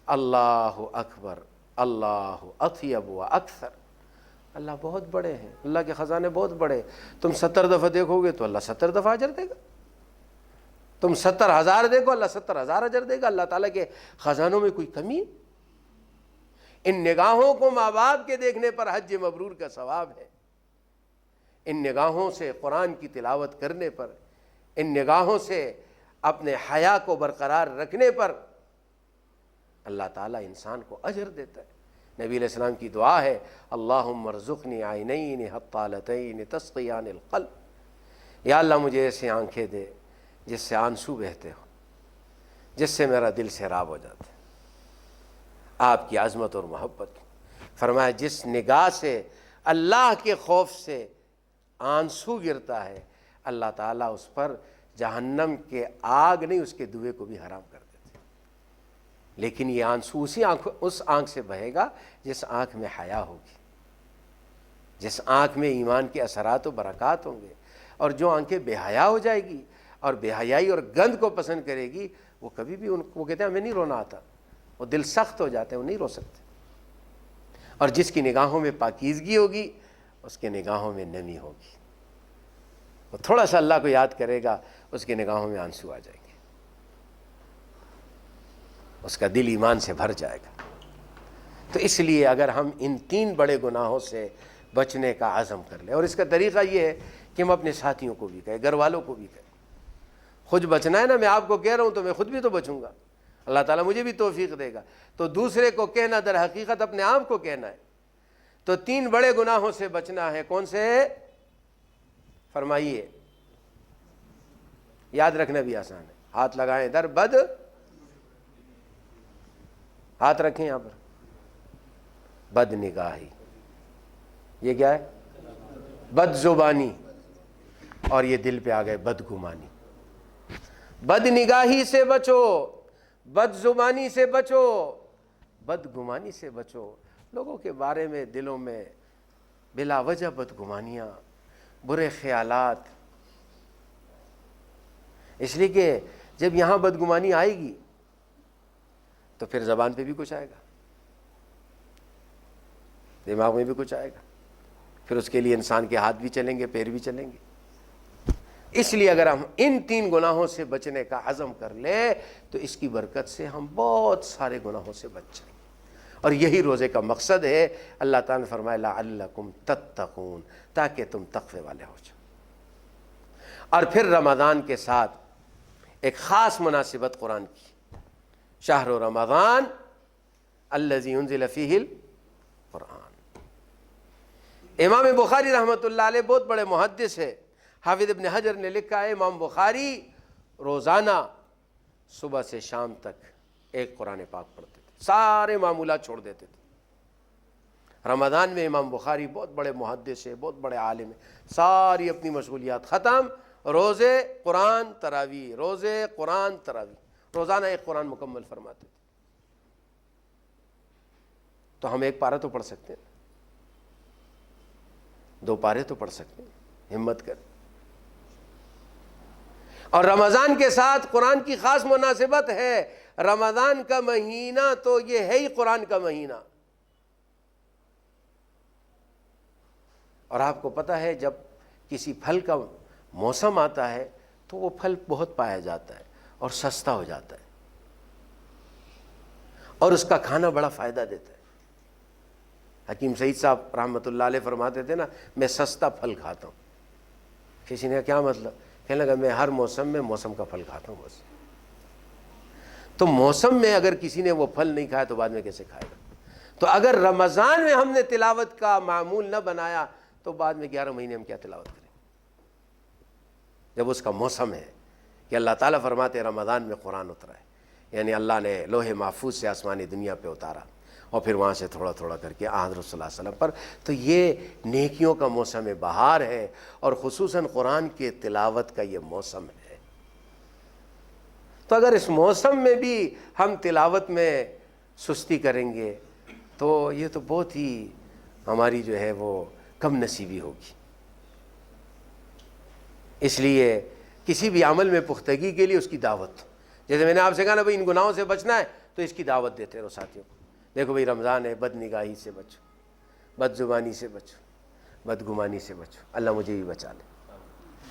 اللہ اکبر اللہ اطیب و اکثر، اللہ بہت بڑے ہیں، اللہ کے خزانے بہت بڑے. تم 70 دفعہ دیکھو گے تو اللہ 70 دفعہ اجر دے گا، تم 70,000 دیکھو اللہ 70,000 اجر دے گا. اللہ تعالیٰ کے خزانوں میں کوئی کمی ہے؟ ان نگاہوں کو ماں باپ کے دیکھنے پر حج مبرور کا ثواب ہے. ان نگاہوں سے قرآن کی تلاوت کرنے پر، ان نگاہوں سے اپنے حیا کو برقرار رکھنے پر اللہ تعالیٰ انسان کو اجر دیتا ہے. نبی علیہ السلام کی دعا ہے اللہم ارزقنی عینین حطالتین تسقیان القلب، یا اللہ مجھے ایسے آنکھیں دے جس سے آنسو بہتے ہو، جس سے میرا دل سیراب ہو جاتا ہے آپ کی عظمت اور محبت. فرمایا جس نگاہ سے اللہ کے خوف سے آنسو گرتا ہے اللہ تعالیٰ اس پر جہنم کے آگ نہیں اس کے دھوئے کو بھی حرام کر دیتا. لیکن یہ آنسو اس آنکھ سے بہے گا جس آنکھ میں حیا ہوگی، جس آنکھ میں ایمان کے اثرات و برکات ہوں گے. اور جو آنکھیں بے حیا ہو جائے گی اور بے حیائی اور گند کو پسند کرے گی، وہ کبھی بھی وہ کہتے ہیں ہمیں نہیں رونا آتا، وہ دل سخت ہو جاتے ہیں، وہ نہیں رو سکتے. اور جس کی نگاہوں میں پاکیزگی ہوگی اس کے نگاہوں میں نمی ہوگی. وہ تھوڑا سا اللہ کو یاد کرے گا، اس کے نگاہوں میں آنسو آ جائیں گے، اس کا دل ایمان سے بھر جائے گا. تو اس لیے اگر ہم ان 3 بڑے گناہوں سے بچنے کا عزم کر لیں، اور اس کا طریقہ یہ ہے کہ ہم اپنے ساتھیوں کو بھی کہیں، گھر والوں کو بھی کہیں. خود بچنا ہے نا، میں آپ کو کہہ رہا ہوں تو میں خود بھی تو بچوں گا، اللہ تعالیٰ مجھے بھی توفیق دے گا. تو دوسرے کو کہنا در حقیقت اپنے آپ کو کہنا ہے. تو 3 بڑے گناہوں سے بچنا ہے. کون سے؟ فرمائیے. یاد رکھنا بھی آسان ہے. ہاتھ لگائیں در بد، ہاتھ رکھیں یہاں پر. بد نگاہی، یہ کیا ہے؟ بد زبانی. اور یہ دل پہ آ گئے بد گمانی. بد نگاہی سے بچو، بد زبانی سے بچو، بد گمانی سے بچو. لوگوں کے بارے میں دلوں میں بلا وجہ بدگمانیاں، برے خیالات. اس لیے کہ جب یہاں بدگمانی آئے گی تو پھر زبان پہ بھی کچھ آئے گا، دماغ میں بھی کچھ آئے گا، پھر اس کے لیے انسان کے ہاتھ بھی چلیں گے، پیر بھی چلیں گے. اس لیے اگر ہم ان 3 گناہوں سے بچنے کا عزم کر لیں تو اس کی برکت سے ہم بہت سارے گناہوں سے بچ جائیں گے. اور یہی روزے کا مقصد ہے. اللہ تعالیٰ نے فرمایا لعلکم تتقون، تاکہ تم تقوی والے ہو جاؤ. اور پھر رمضان کے ساتھ ایک خاص مناسبت قرآن کی، شہر رمضان الذی انزل فیہ القرآن. امام بخاری رحمۃ اللہ علیہ بہت بڑے محدث ہے. حافظ ابن حجر نے لکھا ہے امام بخاری روزانہ صبح سے شام تک ایک قرآن پاک پڑھتے تھے، سارے معمولات چھوڑ دیتے تھے. رمضان میں امام بخاری بہت بڑے محدث ہے، بہت بڑے عالم ہیں، ساری اپنی مشغولیات ختم، روزے قرآن تراویح، روزے قرآن تراویح، روزانہ ایک قرآن مکمل فرماتے تھے. تو ہم ایک پارہ تو پڑھ سکتے ہیں، 2 پارے تو پڑھ سکتے ہیں، ہمت کر. اور رمضان کے ساتھ قرآن کی خاص مناسبت ہے. رمضان کا مہینہ تو یہ ہے ہی قرآن کا مہینہ. اور آپ کو پتہ ہے جب کسی پھل کا موسم آتا ہے تو وہ پھل بہت پایا جاتا ہے اور سستا ہو جاتا ہے، اور اس کا کھانا بڑا فائدہ دیتا ہے. حکیم سعید صاحب رحمۃ اللہ علیہ فرماتے تھے نا، میں سستا پھل کھاتا ہوں. کسی نے کیا مطلب؟ کہنے لگا میں ہر موسم میں موسم کا پھل کھاتا ہوں بس. تو موسم میں اگر کسی نے وہ پھل نہیں کھایا تو بعد میں کیسے کھائے گا؟ تو اگر رمضان میں ہم نے تلاوت کا معمول نہ بنایا تو بعد میں 11 مہینے ہم کیا تلاوت کریں؟ جب اس کا موسم ہے کہ اللہ تعالیٰ فرماتے ہیں رمضان میں قرآن اترا ہے، یعنی اللہ نے لوح محفوظ سے آسمانی دنیا پہ اتارا اور پھر وہاں سے تھوڑا تھوڑا کر کے حضرت صلی اللہ علیہ وسلم پر. تو یہ نیکیوں کا موسم بہار ہے، اور خصوصاً قرآن کے تلاوت کا یہ موسم ہے. تو اگر اس موسم میں بھی ہم تلاوت میں سستی کریں گے تو یہ تو بہت ہی ہماری جو ہے وہ کم نصیبی ہوگی. اس لیے کسی بھی عمل میں پختگی کے لیے اس کی دعوت، جیسے میں نے آپ سے کہا نا بھائی ان گناہوں سے بچنا ہے تو اس کی دعوت دیتے رہو ساتھیوں کو. دیکھو بھائی رمضان ہے، بد نگاہی سے بچو، بد زبانی سے بچو، بد گمانی سے بچو. اللہ مجھے بھی بچا لے.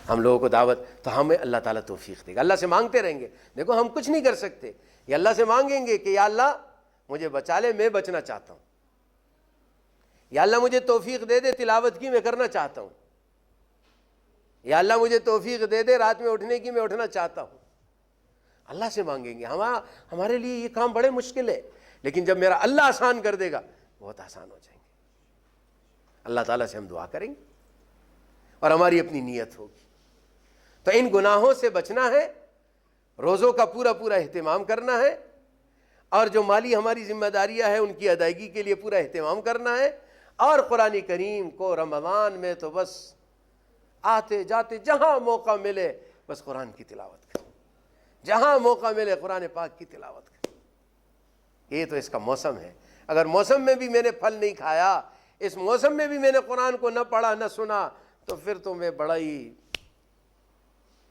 ہم لوگوں کو دعوت، تو ہمیں اللہ تعالیٰ توفیق دے گا. اللہ سے مانگتے رہیں گے. دیکھو ہم کچھ نہیں کر سکتے، یہ اللہ سے مانگیں گے کہ یا اللہ مجھے بچا لے، میں بچنا چاہتا ہوں. یا اللہ مجھے توفیق دے دے تلاوت کی، میں کرنا چاہتا ہوں. یا اللہ مجھے توفیق دے دے رات میں اٹھنے کی، میں اٹھنا چاہتا ہوں. اللہ سے مانگیں گے. ہمارے لیے یہ کام بڑے مشکل ہے، لیکن جب میرا اللہ آسان کر دے گا بہت آسان ہو جائیں گے. اللہ تعالیٰ سے ہم دعا کریں گے اور ہماری اپنی نیت ہوگی. تو ان گناہوں سے بچنا ہے، روزوں کا پورا پورا اہتمام کرنا ہے، اور جو مالی ہماری ذمہ داریاں ہیں ان کی ادائیگی کے لیے پورا اہتمام کرنا ہے. اور قرآن کریم کو رمضان میں تو بس آتے جاتے جہاں موقع ملے بس قرآن کی تلاوت کریں، جہاں موقع ملے قرآن پاک کی تلاوت کریں. کہ یہ تو اس کا موسم ہے، اگر موسم میں بھی میں نے پھل نہیں کھایا، اس موسم میں بھی میں نے قرآن کو نہ پڑھا نہ سنا، تو پھر تو میں بڑا ہی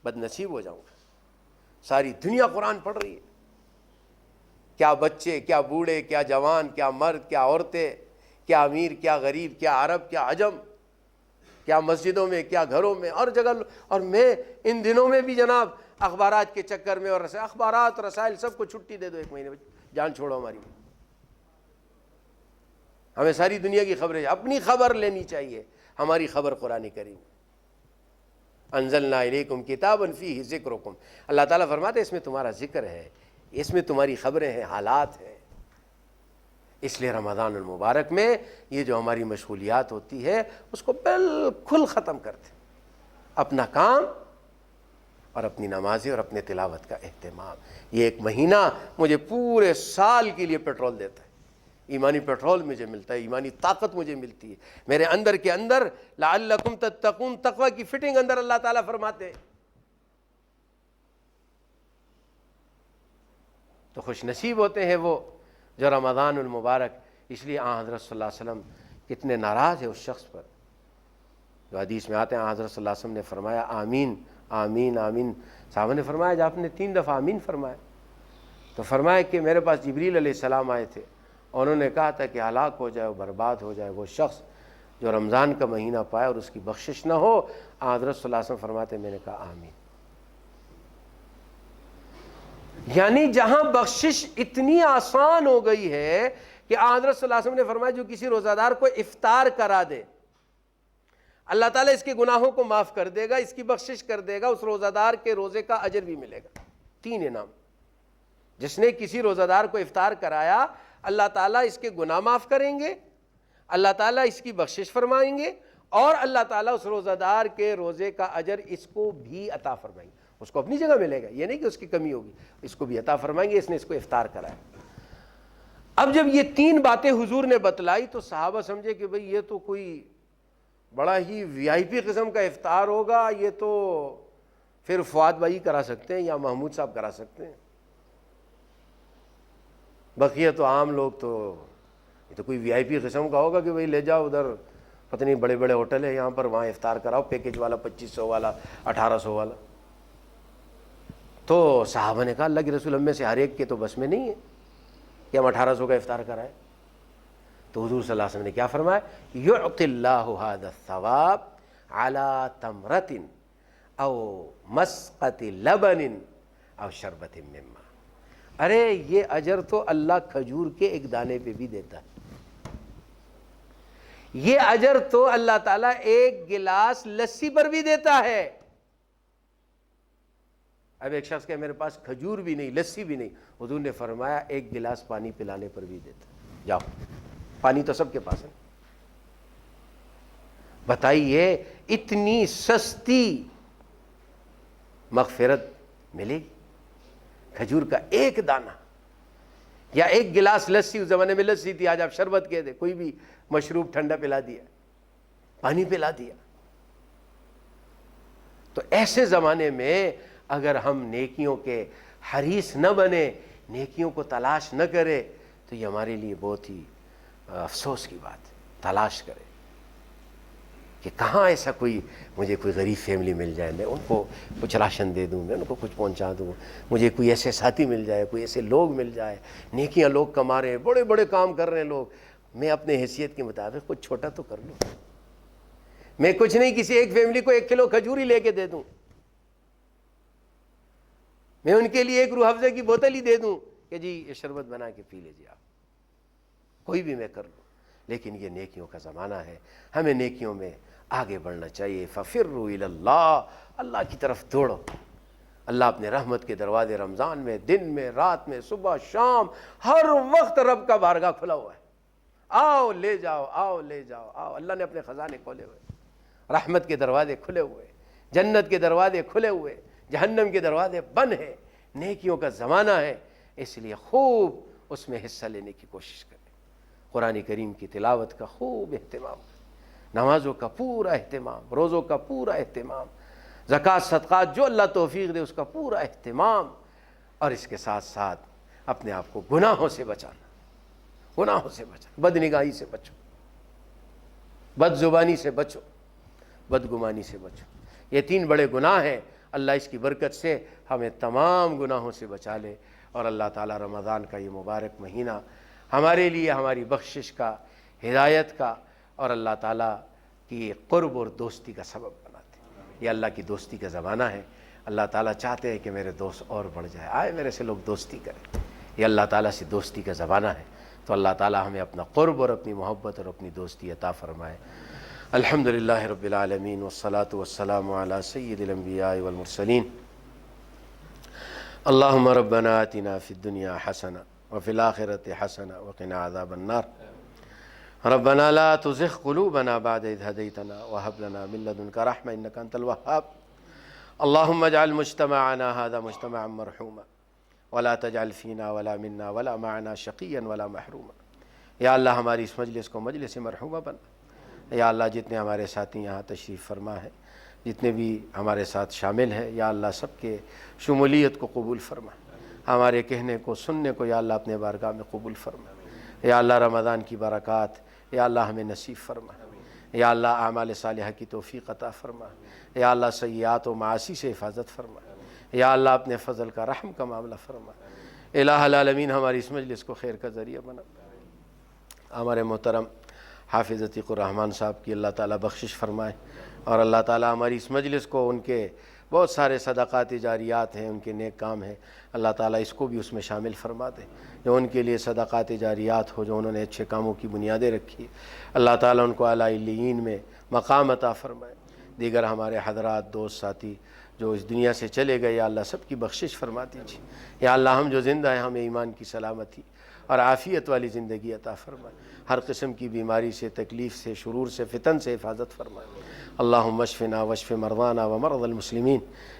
بد نصیب ہو جاؤں گا۔ ساری دنیا قرآن پڑھ رہی ہے، کیا بچے، کیا بوڑھے، کیا جوان، کیا مرد، کیا عورتیں، کیا امیر، کیا غریب، کیا عرب، کیا عجم، کیا مسجدوں میں، کیا گھروں میں، اور جگہ۔ اور میں ان دنوں میں بھی جناب اخبارات کے چکر میں، اور اخبارات رسائل سب کو چھٹی دے دو، 1 مہینے میں جان چھوڑو ہماری۔ ہمیں ساری دنیا کی خبریں، اپنی خبر لینی چاہیے، ہماری خبر قرآن کریم۔ انزلنا الیکم کتابا فیہ ذکرکم، اللہ تعالیٰ فرماتے ہیں اس میں تمہارا ذکر ہے، اس میں تمہاری خبریں ہیں، حالات ہیں۔ اس لیے رمضان المبارک میں یہ جو ہماری مشغولیات ہوتی ہے اس کو بالکل ختم کرتے، اپنا کام اور اپنی نمازیں اور اپنے تلاوت کا اہتمام۔ یہ 1 مہینہ مجھے پورے سال کے لیے پیٹرول دیتا ہے، ایمانی پیٹرول مجھے ملتا ہے، ایمانی طاقت مجھے ملتی ہے میرے اندر کے اندر۔ لعلکم تتقون، تقوی کی فٹنگ اندر اللہ تعالیٰ فرماتے ہیں۔ تو خوش نصیب ہوتے ہیں وہ جو رمضان المبارک، اس لیے آن حضرت صلی اللہ علیہ وسلم کتنے ناراض ہے اس شخص پر جو حدیث میں آتے ہیں۔ آن حضرت صلی اللہ علیہ وسلم نے فرمایا آمین آمین آمین۔ صحابہ نے فرمایا جب آپ نے 3 دفعہ آمین فرمایا تو فرمایا کہ میرے پاس جبریل علیہ السلام آئے تھے، اور انہوں نے کہا تھا کہ ہلاک ہو جائے، برباد ہو جائے وہ شخص جو رمضان کا مہینہ پائے اور اس کی بخشش نہ ہو۔ آن حضرت صلی اللہ علیہ وسلم فرماتے میں نے کہا آمین۔ یعنی جہاں بخشش اتنی آسان ہو گئی ہے کہ حضرت صلی اللہ علیہ وسلم نے فرمایا جو کسی روزہ دار کو افطار کرا دے، اللہ تعالیٰ اس کے گناہوں کو معاف کر دے گا، اس کی بخشش کر دے گا، اس روزہ دار کے روزے کا اجر بھی ملے گا۔ 3 انعام۔ جس نے کسی روزہ دار کو افطار کرایا، اللہ تعالیٰ اس کے گناہ معاف کریں گے، اللہ تعالیٰ اس کی بخشش فرمائیں گے، اور اللہ تعالیٰ اس روزہ دار کے روزے کا اجر اس کو بھی عطا فرمائیں گے۔ اس کو اپنی جگہ ملے گا، یہ نہیں کہ اس کی کمی ہوگی، اس کو بھی عطا فرمائیں گے، اس نے اس کو افطار کرایا۔ اب جب یہ 3 باتیں حضور نے بتلائی تو صحابہ سمجھے کہ بھئی یہ تو کوئی بڑا ہی VIP قسم کا افطار ہوگا، یہ تو پھر فؤاد بھائی کرا سکتے ہیں یا محمود صاحب کرا سکتے ہیں، بقیہ تو عام لوگ تو یہ تو کوئی VIP قسم کا ہوگا کہ بھئی لے جاؤ ادھر، پتہ نہیں بڑے بڑے ہوٹل ہیں یہاں پر، وہاں افطار کراؤ، پیکیج والا 2500 والا 1800 والا۔ تو صحابہ نے کہا اللہ کے رسول ہم میں سے ہر ایک کے تو بس میں نہیں ہے کہ ہم 1800 کا افطار کرائیں۔ تو حضور صلی اللہ علیہ وسلم نے کیا فرمایا؟ یعطی اللہ ھذا الثواب علی تمرۃ او مسقۃ لبن او شربۃ من ماء۔ ارے یہ اجر تو اللہ کھجور کے 1 دانے پہ بھی دیتا ہے، یہ اجر تو اللہ تعالیٰ 1 گلاس لسی پر بھی دیتا ہے۔ اب ایک شخص کہ میرے پاس کھجور بھی نہیں، لسی بھی نہیں، حضور نے فرمایا 1 گلاس پانی پلانے پر بھی دیتا ہے۔ جاؤ، پانی تو سب کے پاس ہے۔ بتائیے اتنی سستی مغفرت ملے گی؟ کھجور کا 1 دانہ یا 1 گلاس لسی، اس زمانے میں لسی تھی، آج آپ شربت کہہ دیں، کوئی بھی مشروب ٹھنڈا پلا دیا، پانی پلا دیا۔ تو ایسے زمانے میں اگر ہم نیکیوں کے حریص نہ بنے، نیکیوں کو تلاش نہ کرے، تو یہ ہمارے لیے بہت ہی افسوس کی بات ہے۔ تلاش کرے کہ کہاں ایسا مجھے کوئی غریب فیملی مل جائے، میں ان کو کچھ راشن دے دوں، میں ان کو کچھ پہنچا دوں، مجھے کوئی ایسے ساتھی مل جائے، کوئی ایسے لوگ مل جائے، نیکیاں لوگ کما رہے ہیں، بڑے بڑے کام کر رہے ہیں لوگ، میں اپنے حیثیت کے مطابق کچھ چھوٹا تو کر لوں، میں کچھ نہیں کسی ایک فیملی کو 1 کلو کھجور ہی لے کے دے دوں، میں ان کے لیے 1 روح افزے کی بوتل ہی دے دوں کہ جی یہ شربت بنا کے پی لیجیے آپ، کوئی بھی میں کر لوں۔ لیکن یہ نیکیوں کا زمانہ ہے، ہمیں نیکیوں میں آگے بڑھنا چاہیے۔ ففروا الی اللہ، اللہ کی طرف دوڑو۔ اللہ اپنے رحمت کے دروازے رمضان میں، دن میں، رات میں، صبح شام، ہر وقت رب کا بارگاہ کھلا ہوا ہے، آؤ لے جاؤ، آؤ لے جاؤ، آؤ۔ اللہ نے اپنے خزانے کھولے ہوئے، رحمت کے دروازے کھلے ہوئے، جنت کے دروازے کھلے ہوئے، جہنم کے دروازے بند ہیں۔ نیکیوں کا زمانہ ہے، اس لیے خوب اس میں حصہ لینے کی کوشش کریں۔ قرآن کریم کی تلاوت کا خوب اہتمام کریں، نمازوں کا پورا اہتمام، روزوں کا پورا اہتمام، زکوٰۃ صدقات جو اللہ توفیق دے اس کا پورا اہتمام، اور اس کے ساتھ ساتھ اپنے آپ کو گناہوں سے بچانا۔ گناہوں سے بچو، بد نگاہی سے بچو، بد زبانی سے بچو، بدگمانی سے بچو۔ یہ 3 بڑے گناہ ہیں، اللہ اس کی برکت سے ہمیں تمام گناہوں سے بچا لے، اور اللہ تعالیٰ رمضان کا یہ مبارک مہینہ ہمارے لیے ہماری بخشش کا، ہدایت کا، اور اللہ تعالیٰ کی قرب اور دوستی کا سبب بناتے ہیں۔ یہ اللہ کی دوستی کا زمانہ ہے، اللہ تعالیٰ چاہتے ہیں کہ میرے دوست اور بڑھ جائے، آئے میرے سے لوگ دوستی کریں۔ یہ اللہ تعالیٰ سے دوستی کا زمانہ ہے، تو اللہ تعالیٰ ہمیں اپنا قرب اور اپنی محبت اور اپنی دوستی عطا فرمائے۔ الحمدللہ رب العالمین والصلاة والسلام علی سید الانبیاء والمرسلین۔ اللہم ربنا آتنا فی الدنیا حسنہ وفی الآخرۃ حسنہ وقنا عذاب النار۔ ربنا لا تزغ قلوبنا بعد إذ هديتنا وهب لنا من لدنك رحمة إنك أنت الوهاب۔ اللهم اجعل مجتمعنا هذا مجتمعا مرحوما ولا تجعل فينا ولا منا ولا معنا شقيا ولا محروما۔ یا اللہ ہماری اس مجلس کو مجلس مرحومہ بنا۔ یا اللہ جتنے ہمارے ساتھی یہاں تشریف فرما ہے، جتنے بھی ہمارے ساتھ شامل ہیں، یا اللہ سب کے شمولیت کو قبول فرما، ہمارے کہنے کو سننے کو یا اللہ اپنے بارگاہ میں قبول فرما۔ یا اللہ رمضان کی برکات یا اللہ ہمیں نصیب فرما۔ یا اللہ اعمال صالحہ کی توفیق عطا فرما۔ یا اللہ سیئات و معاصی سے حفاظت فرما۔ یا اللہ اپنے فضل کا رحم کا معاملہ فرما۔ الہ العالمین ہماری اس مجلس کو خیر کا ذریعہ بنا۔ ہمارے محترم حافظ عتیق الرحمن صاحب کی اللہ تعالیٰ بخشش فرمائے، اور اللہ تعالیٰ ہماری اس مجلس کو، ان کے بہت سارے صدقات جاریات ہیں، ان کے نیک کام ہیں، اللہ تعالیٰ اس کو بھی اس میں شامل فرما دے، جو ان کے لیے صدقات جاریات ہو، جو انہوں نے اچھے کاموں کی بنیادیں رکھی، اللہ تعالیٰ ان کو اعلیٰ علیین میں مقام عطا فرمائے۔ دیگر ہمارے حضرات، دوست، ساتھی جو اس دنیا سے چلے گئے، یا اللہ سب کی بخشش فرما دیجیے۔ یا اللہ ہم جو زندہ ہیں، ہمیں ایمان کی سلامتی اور عافیت والی زندگی عطا فرمائے، ہر قسم کی بیماری سے، تکلیف سے، شرور سے، فتن سے حفاظت فرمائے۔ اللہم اشفنا واشف مرضانا ومرضى المسلمین۔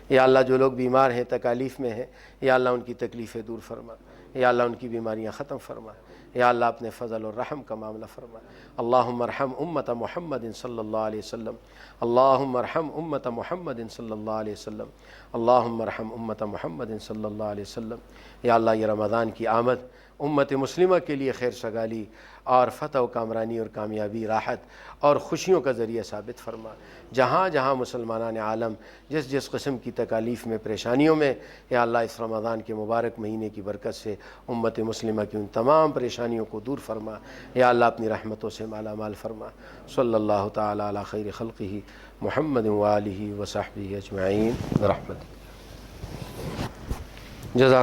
یا اللہ جو لوگ بیمار ہیں، تکالیف میں ہیں، یا اللہ ان کی تکلیفیں دور فرما، یا اللہ ان کی بیماریاں ختم فرما، یا اللہ اپنے فضل اور رحم کا معاملہ فرما۔ اللہم ارحم امت محمد صلی اللہ علیہ وسلم۔ اللہم ارحم امت محمد صلی اللہ علیہ وسلم۔ اللہم ارحم امت محمد صلی اللہ علیہ وسلم۔ یا اللہ یہ رمضان کی آمد امت مسلمہ کے لیے خیر سگالی اور فتح و کامرانی اور کامیابی، راحت اور خوشیوں کا ذریعہ ثابت فرما۔ جہاں جہاں مسلمانان عالم جس جس قسم کی تکالیف میں، پریشانیوں میں، یا اللہ اس رمضان کے مبارک مہینے کی برکت سے امت مسلمہ کی ان تمام پریشانیوں کو دور فرما، یا اللہ اپنی رحمتوں سے مالا مال فرما۔ صلی اللہ تعالی علی خیر خلقہ محمد وآلہ وصحبہ اجمعین برحمتہ۔ جزاک